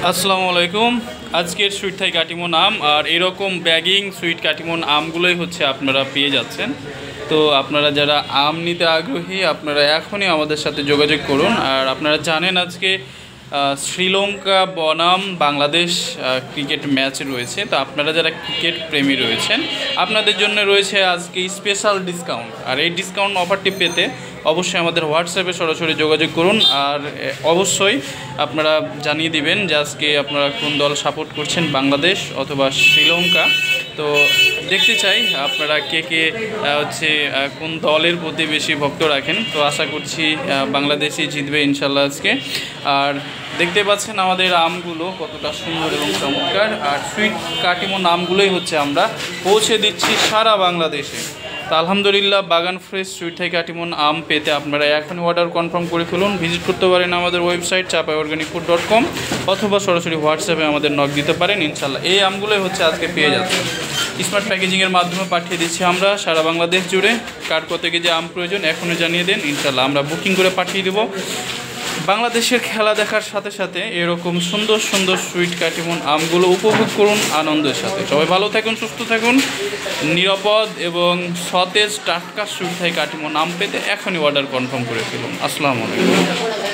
আসসালামু আলাইকুম। আজকের সুইট থাই কাটিমন আম আর এরকম ব্যাগিং সুইট কাটিমন আমগুলোই হচ্ছে আপনারা পেয়ে যাচ্ছেন। তো আপনারা যারা আম নিতে আগ্রহী আপনারা এখনই আমাদের সাথে যোগাযোগ করুন। আর আপনারা জানেন আজকে শ্রীলঙ্কা বনাম বাংলাদেশ ক্রিকেট ম্যাচ রয়েছে। তো আপনারা যারা ক্রিকেট প্রেমী রয়েছেন আপনাদের জন্য রয়েছে আজকে স্পেশাল ডিসকাউন্ট। আর এই ডিসকাউন্ট অফারটি পেতে অবশ্যই আমাদের হোয়াটসঅ্যাপে সরাসরি যোগাযোগ করুন। আর অবশ্যই আপনারা জানিয়ে দিবেন যে আজকে আপনারা কোন দল সাপোর্ট করছেন, বাংলাদেশ অথবা শ্রীলঙ্কা। তো দেখতে চাই আপনারা কে কে হচ্ছে কোন দলের প্রতি বেশি ভক্ত রাখেন। তো আশা করছি বাংলাদেশই জিতবে ইনশাল্লাহ আজকে। আর দেখতে পাচ্ছেন আমাদের আমগুলো কতটা সুন্দর এবং চমৎকার। আর সুইট কাটিমন আমগুলোই হচ্ছে আমরা পৌঁছে দিচ্ছি সারা বাংলাদেশে। তো আলহামদুলিল্লাহ বাগান ফ্রেশ সুইট থাই কাটিমন আম পেতে আপনারা এখনই অর্ডার কনফার্ম করে ফেলুন। ভিজিট করতে পারেন আমাদের ওয়েবসাইট chapayorganicfood.com অথবা সরাসরি হোয়াটসঅ্যাপে আমাদের নক দিতে পারেন। ইনশাল্লাহ এই আমগুলোই হচ্ছে আজকে পেয়ে যাচ্ছে। স্মার্ট প্যাকেজিংয়ের মাধ্যমে পাঠিয়ে দিচ্ছি আমরা সারা বাংলাদেশ জুড়ে। কার কত কেজি আম প্রয়োজন এখনই জানিয়ে দেন, ইনশাল্লাহ আমরা বুকিং করে পাঠিয়ে দেবো। বাংলাদেশের খেলা দেখার সাথে সাথে এরকম সুন্দর সুন্দর সুইট কাটিমন আমগুলো উপভোগ করুন আনন্দের সাথে। সবাই ভালো থাকুন, সুস্থ থাকুন, নিরাপদ এবং সতেজ টাটকা সুইট থাই কাটিমন আম পেতে এখনই অর্ডার কনফার্ম করে ফেলুন। আসসালামু আলাইকুম।